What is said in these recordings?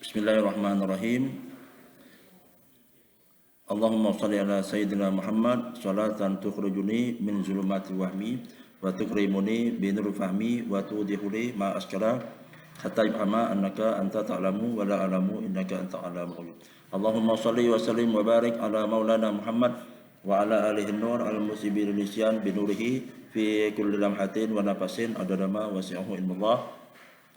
Bismillahirrahmanirrahim. Allahumma salli ala Sayyidina Muhammad salatan tukhrijuni min zulumati wahmi wa tukrimuni bi nuril fahmi wa tudhihuli ma askara hatta yafhama annaka anta ta'lamu wa la a'lamu innaka anta alamul ghuyub. Allahumma salli wa sallim wa barik ala maulana Muhammad wa ala alihi nur al-musibil lisyan bi nurihi fi kulli lamhatin wa nafasin adada ma wasi'ahu ilmullah.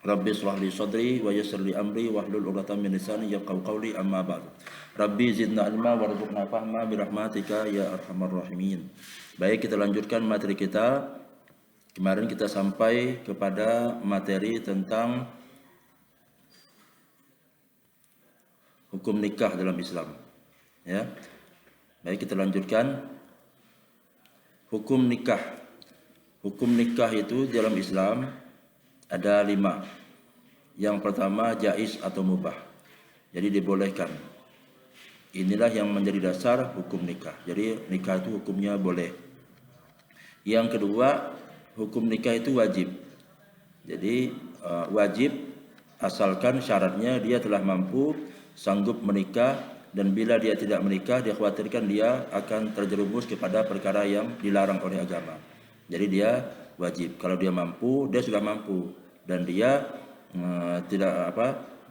Rabbi shrah li sadri wa yassir li amri wahlul 'uqdatam min lisani yafqahu qawli amma ba'du. Rabbi zidna ilma warzuqna fahma bi rahmatika ya arhamar rahimin. Baik, kita lanjutkan materi kita. Kemarin kita sampai kepada materi tentang hukum nikah dalam Islam. Ya. Baik, kita lanjutkan. Hukum nikah. Hukum nikah itu dalam Islam ada 5. Yang pertama jaiz atau mubah. Jadi dibolehkan. Inilah yang menjadi dasar hukum nikah. Jadi nikah itu hukumnya boleh. Yang kedua, hukum nikah itu wajib. Jadi wajib asalkan syaratnya dia telah mampu, sanggup menikah, dan bila dia tidak menikah, dia khawatirkan dia akan terjerumus kepada perkara yang dilarang oleh agama. Jadi dia wajib. Kalau dia mampu, dia sudah mampu, dan dia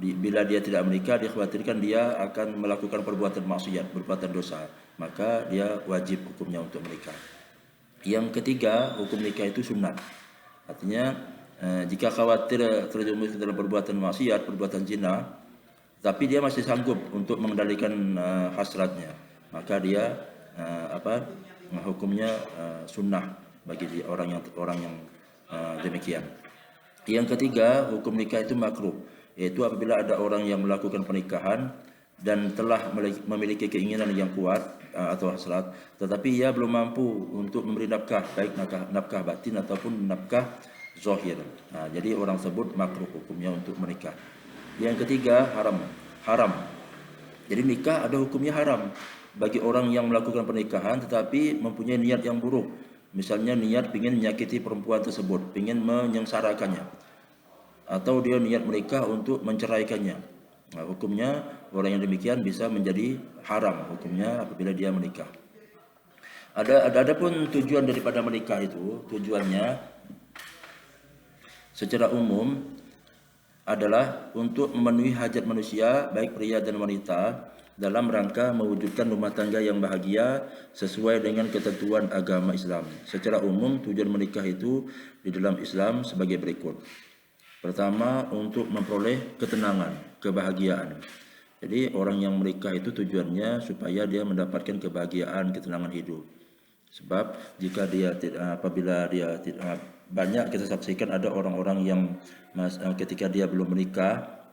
bila dia tidak menikah, dia khawatirkan dia akan melakukan perbuatan maksiat, perbuatan dosa, maka dia wajib hukumnya untuk menikah. Yang ketiga, hukum nikah itu sunat. Artinya jika khawatir terjerumus dalam perbuatan maksiat, perbuatan zina, tapi dia masih sanggup untuk mengendalikan hasratnya, maka dia hukumnya sunnah bagi orang yang demikian. Yang ketiga, hukum nikah itu makruh, yaitu apabila ada orang yang melakukan pernikahan dan telah memiliki keinginan yang kuat atau hasrat, tetapi ia belum mampu untuk memberi nafkah, baik nafkah batin ataupun nafkah zahir. Jadi orang tersebut makruh hukumnya untuk menikah. Yang ketiga, haram. Jadi nikah ada hukumnya haram bagi orang yang melakukan pernikahan tetapi mempunyai niat yang buruk. Misalnya niat ingin menyakiti perempuan tersebut, ingin menyengsarakannya, atau dia niat menikah untuk menceraikannya. Hukumnya orang yang demikian bisa menjadi haram hukumnya apabila dia menikah. Ada pun tujuan daripada menikah itu, tujuannya secara umum adalah untuk memenuhi hajat manusia baik pria dan wanita dalam rangka mewujudkan rumah tangga yang bahagia sesuai dengan ketentuan agama Islam. Secara umum tujuan menikah itu di dalam Islam sebagai berikut. Pertama, untuk memperoleh ketenangan, kebahagiaan. Jadi orang yang menikah itu tujuannya supaya dia mendapatkan kebahagiaan, ketenangan hidup. Sebab jika apabila dia banyak kita saksikan ada orang-orang yang ketika dia belum menikah,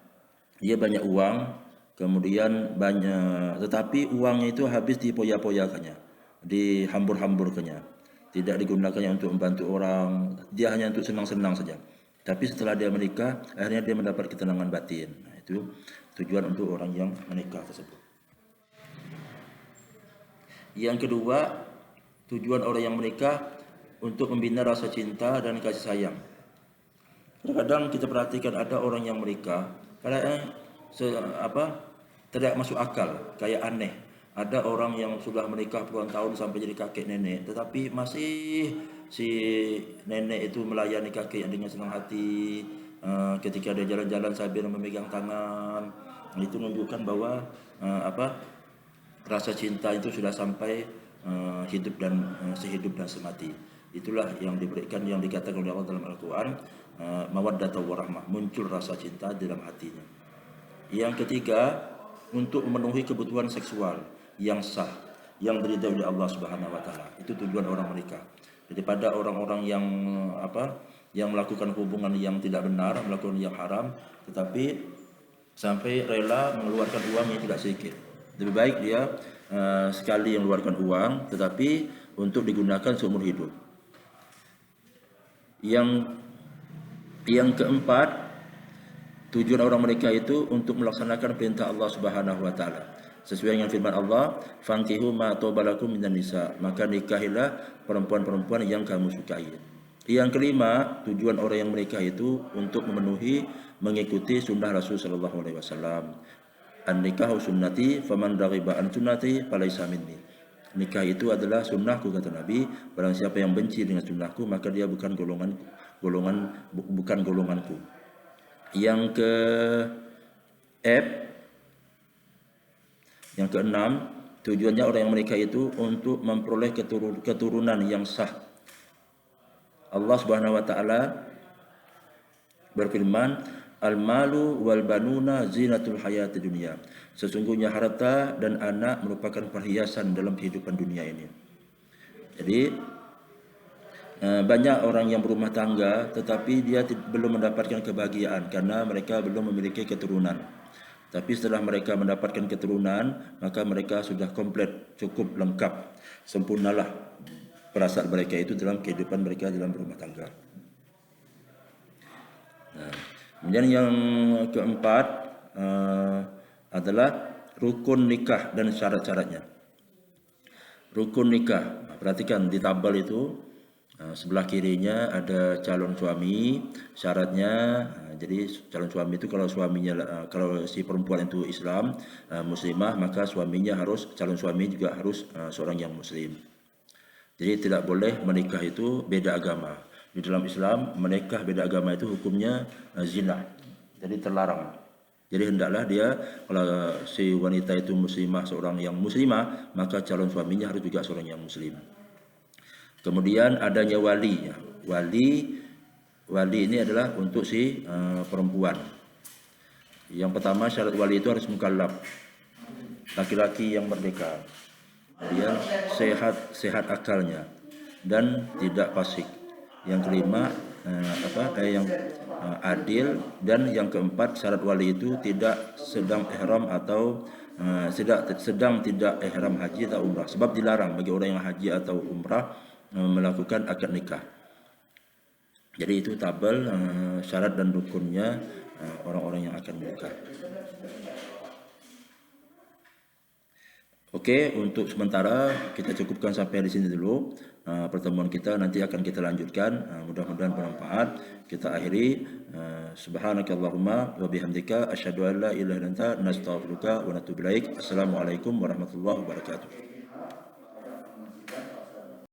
dia banyak uang, kemudian tetapi uangnya itu habis dipoya-poyakannya, dihambur-hamburkannya, tidak digunakannya untuk membantu orang, dia hanya untuk senang-senang saja. Tapi setelah dia menikah, akhirnya dia mendapat ketenangan batin. Itu tujuan untuk orang yang menikah tersebut. Yang kedua, tujuan orang yang menikah untuk membina rasa cinta dan kasih sayang. Kadang-kadang kita perhatikan ada orang yang menikah, tidak masuk akal, kayak aneh. Ada orang yang sudah menikah puluhan tahun sampai jadi kakek nenek, tetapi masih si nenek itu melayani kakek dengan senang hati. Ketika dia jalan-jalan sambil memegang tangan, itu menunjukkan bahwa rasa cinta itu sudah sampai hidup dan sehidup dan semati. Itulah yang diberikan, yang dikatakan oleh Allah dalam Al-Quran, mawaddatan warahmah, muncul rasa cinta dalam hatinya. Yang ketiga, untuk memenuhi kebutuhan seksual yang sah, yang diridhai oleh Allah Subhanahu wa taala. Itu tujuan orang menikah. Daripada orang-orang yang melakukan hubungan yang tidak benar, melakukan yang haram, tetapi sampai rela mengeluarkan uang yang tidak sedikit. Lebih baik dia sekali yang mengeluarkan uang, tetapi untuk digunakan seumur hidup. Yang keempat, tujuan orang menikah itu untuk melaksanakan perintah Allah Subhanahu wa taala. Sesuai dengan firman Allah, "Fankihu ma tobalakum minan nisa." Maka nikahilah perempuan-perempuan yang kamu sukai. Yang kelima, tujuan orang yang menikah itu untuk memenuhi mengikuti sunnah Rasul sallallahu alaihi wasallam. An-nikahu sunnati faman raghiba an sunnati falaysa minni. Nikah itu adalah sunnahku, kata Nabi. Barang siapa yang benci dengan sunnahku, maka dia bukan golonganku. Yang ke yang keenam, tujuannya orang yang menikah itu untuk memperoleh keturunan yang sah. Allah Subhanahu wa taala berfirman, al-malu wal banuna zinatul hayati dunia. Sesungguhnya harta dan anak merupakan perhiasan dalam kehidupan dunia ini. Jadi banyak orang yang berumah tangga tetapi dia belum mendapatkan kebahagiaan karena mereka belum memiliki keturunan. Tapi setelah mereka mendapatkan keturunan, maka mereka sudah komplit, cukup lengkap, sempurnalah perasaan mereka itu dalam kehidupan mereka dalam berumah tangga. Kemudian yang keempat adalah rukun nikah dan syarat-syaratnya. Rukun nikah, perhatikan di tabel itu sebelah kirinya ada calon suami, syaratnya. Jadi calon suami itu kalau kalau si perempuan itu Islam, muslimah, maka calon suami juga harus seorang yang muslim. Jadi tidak boleh menikah itu beda agama. Di dalam Islam menikah beda agama itu hukumnya zina. Jadi terlarang. Jadi hendaklah dia, kalau si wanita itu muslimah, seorang yang muslimah, maka calon suaminya harus juga seorang yang muslim. Kemudian adanya wali. Wali ini adalah untuk si perempuan. Yang pertama, syarat wali itu harus mukallaf, laki-laki yang merdeka. Kemudian sehat akalnya dan tidak fasik. Yang kelima yang adil, dan yang keempat syarat wali itu tidak sedang ihram atau tidak ihram haji atau umrah, sebab dilarang bagi orang yang haji atau umrah melakukan akad nikah. Jadi itu tabel syarat dan rukunnya orang-orang yang akan menikah. Oke, untuk sementara kita cukupkan sampai di sini dulu. Pertemuan kita nanti akan kita lanjutkan. Mudah-mudahan bermanfaat. Kita akhiri. Subhanakallahumma wa bihamdika asyhadu an la ilaha illa anta nastaghfiruka wa natubu ilaik. Assalamualaikum warahmatullahi wabarakatuh.